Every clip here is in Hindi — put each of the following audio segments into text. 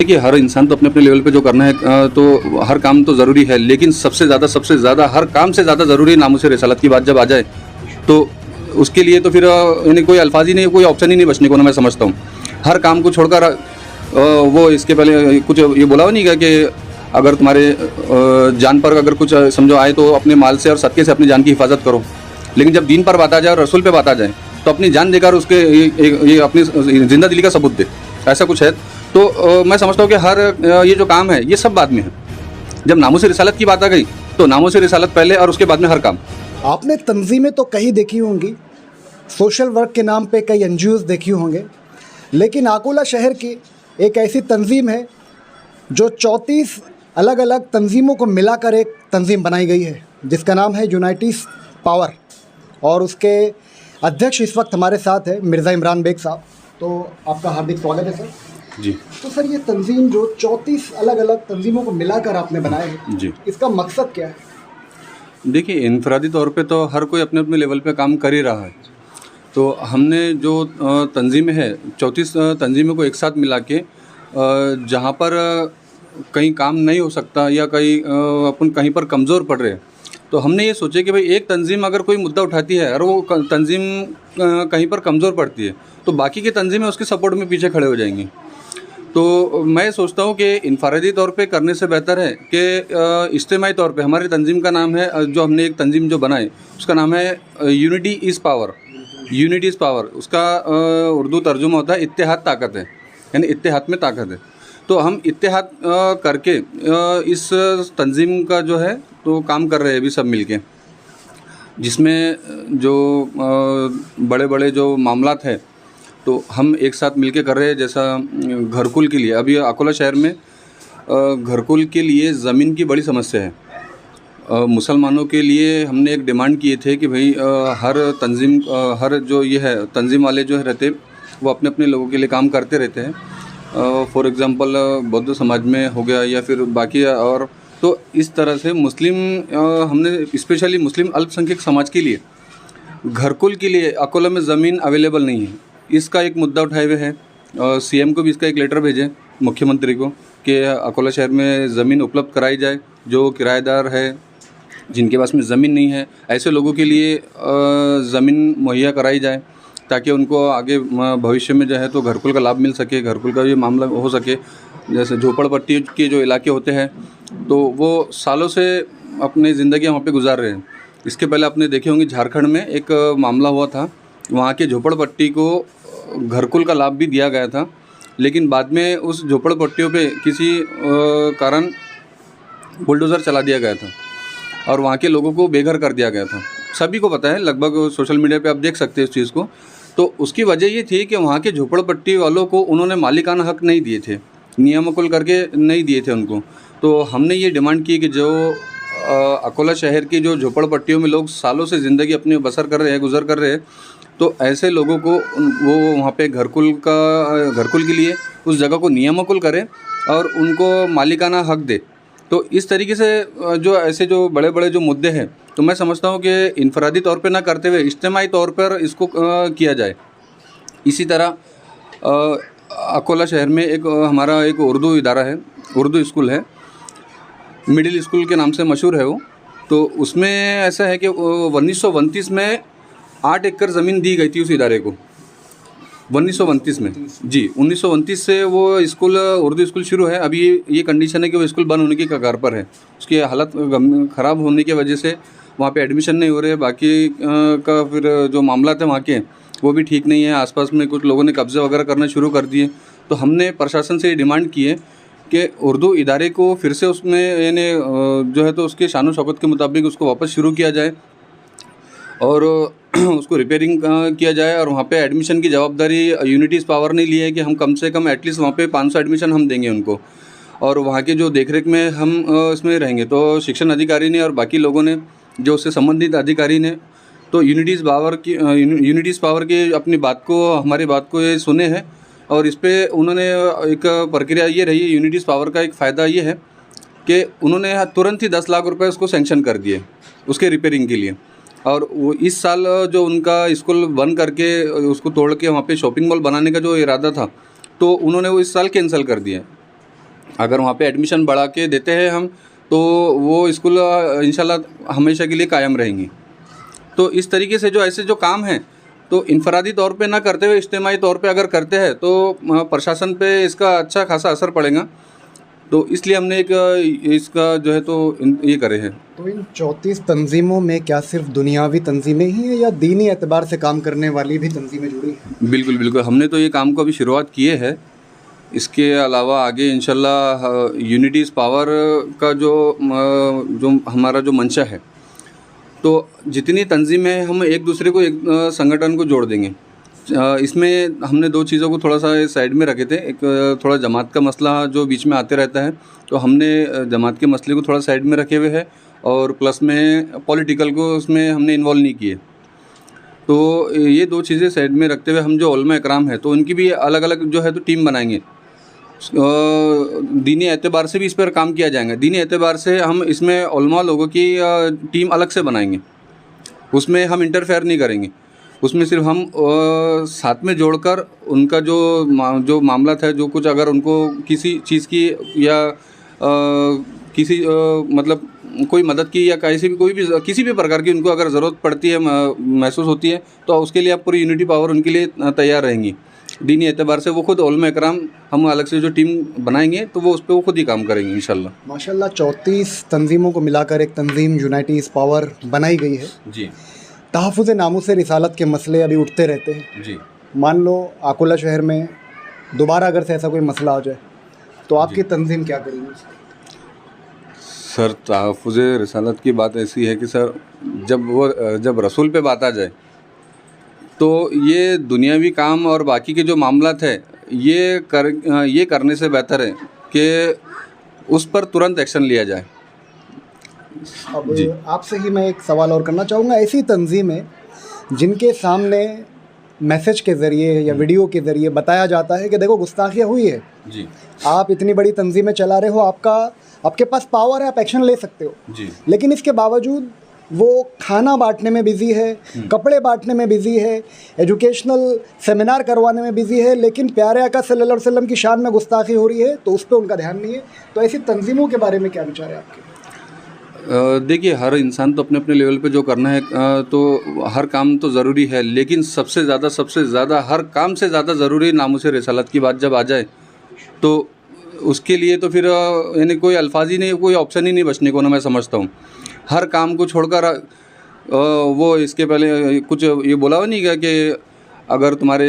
देखिए, हर इंसान तो अपने अपने लेवल पे जो करना है तो हर काम तो ज़रूरी है, लेकिन सबसे ज़्यादा हर काम से ज़्यादा ज़रूरी नामुस रिसालत की बात जब आ जाए तो उसके लिए तो फिर यानी कोई अल्फाज ही नहीं, कोई ऑप्शन ही नहीं बचने को ना, मैं समझता हूँ। हर काम को छोड़कर वो इसके पहले कुछ ये बोला हुआ नहीं क्या कि अगर तुम्हारे जान पर अगर कुछ समझो आए तो अपने माल से और सदक़े से अपनी जान की हिफाजत करो। लेकिन जब दीन पर बात आ जाए और रसूल पे बात आ जाए तो अपनी जान देकर उसके ये अपनी ज़िंदा दिली का सबूत दे, ऐसा कुछ है। तो मैं समझता हूँ कि हर ये जो काम है ये सब बाद में है। जब नामुस रिसालत की बात आ गई तो नामुस रिसालत पहले और उसके बाद में हर काम। आपने तंजीमें तो कई देखी होंगी, सोशल वर्क के नाम पे कई एनजीओज़ देखी होंगे, लेकिन अकोला शहर की एक ऐसी तंजीम है जो 34 अलग अलग तंजीमों को मिलाकर एक तंजीम बनाई गई है जिसका नाम है यूनाइटेड पावर, और उसके अध्यक्ष इस वक्त हमारे साथ है मिर्ज़ा इमरान बेग साहब। तो आपका हार्दिक स्वागत है सर जी। तो सर, ये तंजीम जो 34 अलग अलग तंजीमों को मिलाकर आपने बनाया है जी, इसका मकसद क्या है? देखिए, इनफरादी तौर पे तो हर कोई अपने अपने लेवल पे काम कर ही रहा है। तो हमने जो तंजीमें हैं 34 तंजीमों को एक साथ मिला के जहाँ पर कहीं काम नहीं हो सकता या कहीं अपन कहीं पर कमज़ोर पड़ रहे हैं, तो हमने ये सोचे कि भाई एक तंजीम अगर कोई मुद्दा उठाती है और वो तंजीम कहीं पर कमज़ोर पड़ती है तो बाकी की तंजीमें उसके सपोर्ट में पीछे खड़े हो जाएंगी। तो मैं सोचता हूँ कि इनफरादी तौर पे करने से बेहतर है कि इज्तिमाई तौर पे हमारी तंजीम का नाम है, जो हमने एक तंजीम जो बनाई उसका नाम है unity is power. Unity is power उसका उर्दू तर्जुमा होता है इत्तेहाद ताकत है, यानी इत्तेहाद में ताकत है। तो हम इत्तेहाद करके इस तंजीम का जो है तो काम कर रहे हैं अभी सब मिलके, जिसमें जो बड़े बड़े जो मामलात है तो हम एक साथ मिलके कर रहे हैं। जैसा घरकुल के लिए अभी अकोला शहर में घरकुल के लिए ज़मीन की बड़ी समस्या है। मुसलमानों के लिए हमने एक डिमांड किए थे कि भाई हर तंजीम हर जो ये है तंजीम वाले जो है रहते वो अपने अपने लोगों के लिए काम करते रहते हैं। फॉर एग्ज़ाम्पल बौद्ध समाज में हो गया या फिर बाकी, और तो इस तरह से मुस्लिम हमने स्पेशली मुस्लिम अल्पसंख्यक समाज के लिए घरकुल के लिए अकोला में ज़मीन अवेलेबल नहीं है, इसका एक मुद्दा उठाए हुए है। सीएम को भी इसका एक लेटर भेजे, मुख्यमंत्री को, कि अकोला शहर में ज़मीन उपलब्ध कराई जाए। जो किराएदार है जिनके पास में ज़मीन नहीं है ऐसे लोगों के लिए ज़मीन मुहैया कराई जाए ताकि उनको आगे भविष्य में जो है तो घरकुल का लाभ मिल सके, घरकुल का भी मामला हो सके। जैसे झोपड़पट्टी के जो इलाके होते हैं तो वो सालों से अपनी ज़िंदगी वहाँ पे गुजार रहे हैं। इसके पहले आपने देखे होंगे झारखंड में एक मामला हुआ था, वहाँ के झोपड़पट्टी को घरकुल का लाभ भी दिया गया था, लेकिन बाद में उस झोपड़पट्टियों पे किसी कारण बुलडोज़र चला दिया गया था और वहाँ के लोगों को बेघर कर दिया गया था। सभी को पता है, लगभग सोशल मीडिया पे आप देख सकते हैं इस चीज़ को। तो उसकी वजह ये थी कि वहाँ के झोपड़पट्टी वालों को उन्होंने मालिकाना हक नहीं दिए थे, नियमकुल करके नहीं दिए थे उनको। तो हमने ये डिमांड की कि जो अकोला शहर की जो झोपड़पट्टियों में लोग सालों से ज़िंदगी अपनी बसर कर रहे हैं, गुजर कर रहे हैं, तो ऐसे लोगों को वो वहाँ पे घरकुल के लिए उस जगह को नियमकुल करें और उनको मालिकाना हक दे। तो इस तरीके से जो ऐसे जो बड़े बड़े जो मुद्दे हैं तो मैं समझता हूँ कि इनफरादी तौर पे ना करते हुए इज्तिमाई तौर पर इसको किया जाए। इसी तरह अकोला शहर में एक हमारा एक उर्दू इदारा है, उर्दू स्कूल है, मिडिल स्कूल के नाम से मशहूर है वो। तो उसमें ऐसा है कि 1929 में 8 एकड़ ज़मीन दी गई थी उस इदारे को, 1929 में। जी, 1929 से वो स्कूल उर्दू स्कूल शुरू है। अभी ये कंडीशन है कि वो स्कूल बंद होने की कगार पर है, उसकी हालत ख़राब होने की वजह से वहाँ पे एडमिशन नहीं हो रहे। बाकी का फिर जो मामला थे वहाँ के वो भी ठीक नहीं है। आसपास में कुछ लोगों ने कब्ज़े वगैरह करना शुरू कर दिए। तो हमने प्रशासन से ये डिमांड की है कि उर्दू इदारे को फिर से उसमें यानी जो है तो उसके शान शौकत के मुताबिक उसको वापस शुरू किया जाए और उसको रिपेयरिंग किया जाए। और वहाँ पे एडमिशन की जवाबदारी यूनिटीज़ पावर ने ली है कि हम कम से कम एटलीस्ट वहाँ पे 500 एडमिशन हम देंगे उनको, और वहाँ के जो देखरेख में हम इसमें रहेंगे। तो शिक्षण अधिकारी ने और बाकी लोगों ने जो उससे संबंधित अधिकारी ने तो यूनिटीज़ पावर की अपनी बात को, हमारी बात को ये सुने हैं और इस पर उन्होंने एक प्रक्रिया ये रही है। यूनिटीज़ पावर का एक फ़ायदा ये है कि उन्होंने तुरंत ही 10 लाख रुपए उसको सैंक्शन कर दिए उसके रिपेयरिंग के लिए। और वो इस साल जो उनका स्कूल बंद करके उसको तोड़ के वहाँ पे शॉपिंग मॉल बनाने का जो इरादा था तो उन्होंने वो इस साल कैंसिल कर दिया। अगर वहाँ पे एडमिशन बढ़ा के देते हैं हम, तो वो स्कूल इंशाल्लाह हमेशा के लिए कायम रहेंगी। तो इस तरीके से जो ऐसे जो काम हैं, तो इनफरादी तौर पे ना करते हुए इज्तिमाई तौर पे अगर करते हैं तो प्रशासन पे इसका अच्छा खासा असर पड़ेगा। तो इसलिए हमने एक इसका जो है तो ये करे हैं। तो इन 34 तंजीमों में क्या सिर्फ दुनियावी तंजीमें ही हैं या दीनी एतबार से काम करने वाली भी तंजीमें जुड़ी हैं? बिल्कुल बिल्कुल, हमने तो ये काम को अभी शुरुआत किए है। इसके अलावा आगे इंशाल्लाह यूनिटी इज़ पावर का जो हमारा जो मंशा है, तो जितनी तंजीमें हैं हम एक दूसरे को एक संगठन को जोड़ देंगे। इसमें हमने दो चीज़ों को थोड़ा सा साइड में रखे थे। एक थोड़ा जमात का मसला जो बीच में आते रहता है, तो हमने जमात के मसले को थोड़ा साइड में रखे हुए है और प्लस में पॉलिटिकल को उसमें हमने इन्वॉल्व नहीं किए। तो ये दो चीज़ें साइड में रखते हुए हम जो उलमा इकराम है तो उनकी भी अलग अलग जो है तो टीम बनाएंगे। दीनी एतबार से भी इस पर काम किया जाएगा। दीनी एतबार से हम इसमें उलमा लोगों की टीम अलग से बनाएंगे, उसमें हम इंटरफेयर नहीं करेंगे। उसमें सिर्फ हम साथ में जोड़कर उनका जो मामला है, जो कुछ अगर उनको किसी चीज़ की या किसी मतलब कोई मदद की या किसी भी प्रकार की उनको अगर ज़रूरत पड़ती है, महसूस होती है, तो उसके लिए आप पूरी यूनिटी पावर उनके लिए तैयार रहेंगी। दीनी एतबार से वो खुद उलमा इकराम हम अलग से जो टीम बनाएंगे तो वो उस पर वो खुद ही काम करेंगे इंशाल्लाह। माशाल्लाह 34 तंजीमों को मिलाकर एक तंजीम यूनाइटी इज़ पावर बनाई गई है जी। तहफ़्फ़ुज़ नामूस रिसालत के मसले अभी उठते रहते हैं जी। मान लो अकोला शहर में दोबारा अगर से ऐसा कोई मसला हो जाए तो आपकी तंजीम क्या करेगी? सर, तहफ़्फ़ुज़ रिसालत की बात ऐसी है कि सर जब रसूल पे बात आ जाए तो ये दुनियावी काम और बाकी के जो मामलात है ये करने से बेहतर है कि उस पर तुरंत एक्शन लिया जाए। अब आपसे ही मैं एक सवाल और करना चाहूँगा, ऐसी तंजीमें जिनके सामने मैसेज के ज़रिए या वीडियो के ज़रिए बताया जाता है कि देखो गुस्ताखियाँ हुई है जी, आप इतनी बड़ी तंजीमें चला रहे हो, आपके पास पावर है, आप एक्शन ले सकते हो जी, लेकिन इसके बावजूद वो खाना बांटने में बिज़ी है, कपड़े बांटने में बिज़ी है, एजुकेशनल सेमिनार करवाने में बिज़ी है, लेकिन प्यारे आका सल्लल्लाहु अलैहि वसल्लम की शान में गुस्ताखी हो रही है तो उस पर उनका ध्यान नहीं है। तो ऐसी तंजीमों के बारे में क्या विचार है आपके? देखिए, हर इंसान तो अपने अपने लेवल पे जो करना है तो हर काम तो ज़रूरी है, लेकिन सबसे ज़्यादा हर काम से ज़्यादा ज़रूरी नामूस रिसालत की बात जब आ जाए तो उसके लिए तो फिर यानी कोई अल्फाज ही नहीं, कोई ऑप्शन ही नहीं बचने को ना, मैं समझता हूँ। हर काम को छोड़कर वो इसके पहले कुछ ये बोला हुआ नहीं गया कि अगर तुम्हारे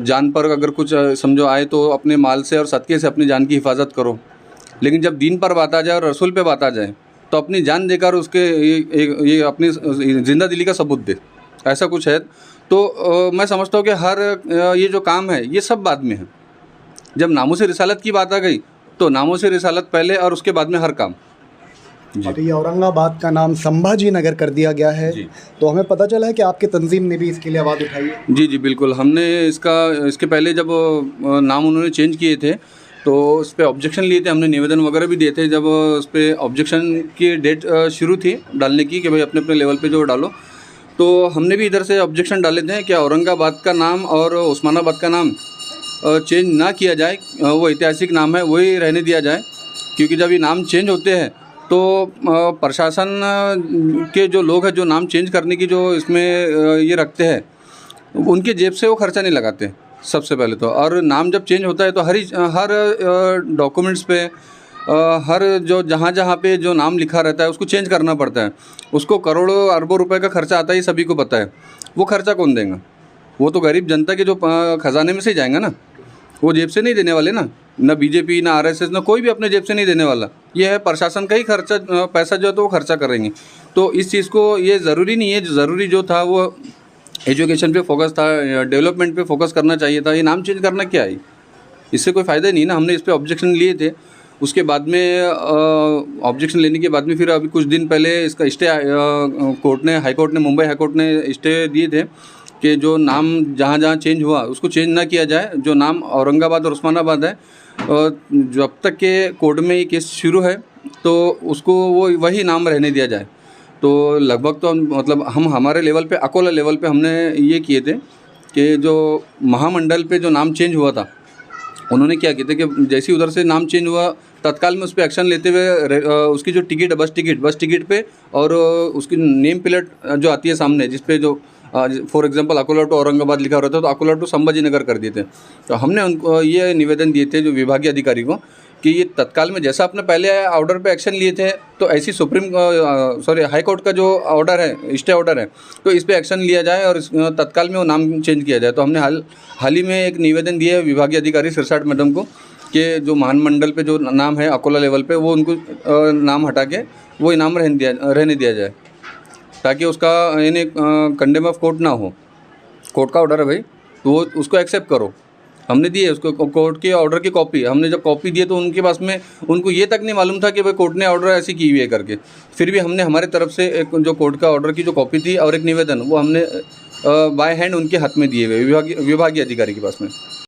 जान पर अगर कुछ समझो आए तो अपने माल से और सदक़े से अपनी जान की हिफाजत करो, लेकिन जब दीन पर बात आ जाए और रसूल पे बात आ जाए तो अपनी जान देकर उसके ये अपनी ज़िंदा दिली का सबूत दे, ऐसा कुछ है। तो मैं समझता हूँ कि हर ये जो काम है ये सब बाद में है। जब नामूस रिसालत की बात आ गई तो नामूस रिसालत पहले और उसके बाद में हर काम। अभी औरंगाबाद का नाम संभाजी नगर कर दिया गया है तो हमें पता चला है कि आपकी तंजीम ने भी इसके लिए आवाज़ उठाई है। जी बिल्कुल, हमने इसके पहले जब नाम उन्होंने चेंज किए थे तो उस पर ऑब्जेक्शन लिए थे, हमने निवेदन वगैरह भी दिए थे। जब उस पर ऑब्जेक्शन की डेट शुरू थी डालने की कि भाई अपने अपने लेवल पे जो डालो, तो हमने भी इधर से ऑब्जेक्शन डाले थे कि औरंगाबाद का नाम और उस्मानाबाद का नाम चेंज ना किया जाए, वो ऐतिहासिक नाम है वही रहने दिया जाए। क्योंकि जब ये नाम चेंज होते हैं तो प्रशासन के जो लोग हैं जो नाम चेंज करने की जो इसमें ये रखते हैं उनके जेब से वो खर्चा नहीं लगाते सबसे पहले तो। और नाम जब चेंज होता है तो हर डॉक्यूमेंट्स पे हर जो जहाँ पे जो नाम लिखा रहता है उसको चेंज करना पड़ता है। उसको करोड़ों अरबों रुपए का खर्चा आता है, ये सभी को पता है। वो खर्चा कौन देगा? वो तो गरीब जनता के जो खजाने में से जाएगा ना, वो जेब से नहीं देने वाले ना बीजेपी ना आरएसएस ना कोई भी अपने जेब से नहीं देने वाला। ये है प्रशासन का ही खर्चा, पैसा जो है तो वो खर्चा करेंगे। तो इस चीज़ को ये ज़रूरी नहीं है, ज़रूरी जो था वो एजुकेशन पे फोकस था, डेवलपमेंट पे फोकस करना चाहिए था। ये नाम चेंज करना क्या है, इससे कोई फ़ायदा नहीं ना। हमने इस पर ऑब्जेक्शन लिए थे, उसके बाद में ऑब्जेक्शन लेने के बाद में फिर अभी कुछ दिन पहले इसका स्टे मुंबई हाई कोर्ट ने स्टे दिए थे कि जो नाम जहाँ चेंज हुआ उसको चेंज ना किया जाए। जो नाम औरंगाबाद और उस्मानाबाद है जब तक के कोर्ट में ये केस शुरू है तो उसको वही नाम रहने दिया जाए। तो लगभग तो मतलब हम हमारे लेवल पे, अकोला लेवल पे हमने ये किए थे कि जो महामंडल पे जो नाम चेंज हुआ था उन्होंने क्या किया था कि जैसे ही उधर से नाम चेंज हुआ तत्काल में उस पर एक्शन लेते हुए उसकी जो टिकट है बस टिकट पे और उसकी नेम प्लेट जो आती है सामने जिस पे जो for example Akola to Aurangabad लिखा रहता है तो अकोला टू संभाजी नगर कर दिए थे। तो हमने उनको ये निवेदन दिए थे जो विभागीय अधिकारी को कि ये तत्काल में जैसा आपने पहले ऑर्डर पे एक्शन लिए थे तो ऐसी हाई कोर्ट का जो ऑर्डर है स्टे ऑर्डर है तो इस पे एक्शन लिया जाए और तत्काल में वो नाम चेंज किया जाए। तो हमने हाल ही में एक निवेदन दिया है विभागीय अधिकारी सिरसाट मैडम को कि जो महामंडल पे जो नाम है अकोला लेवल पे वो उनको नाम हटा के वो इनाम रहने दिया जाए ताकि उसका यानी कंडेम ऑफ कोर्ट ना हो। कोर्ट का ऑर्डर है भाई तो वो उसको एक्सेप्ट करो। हमने दी है उसको कोर्ट के ऑर्डर की कॉपी। हमने जब कॉपी दी तो उनके पास में उनको ये तक नहीं मालूम था कि भाई कोर्ट ने ऑर्डर ऐसी की हुई है करके। फिर भी हमने हमारे तरफ से एक जो कोर्ट का ऑर्डर की जो कॉपी थी और एक निवेदन वो हमने बाय हैंड उनके हाथ में दिए हुए विभागीय अधिकारी के पास में।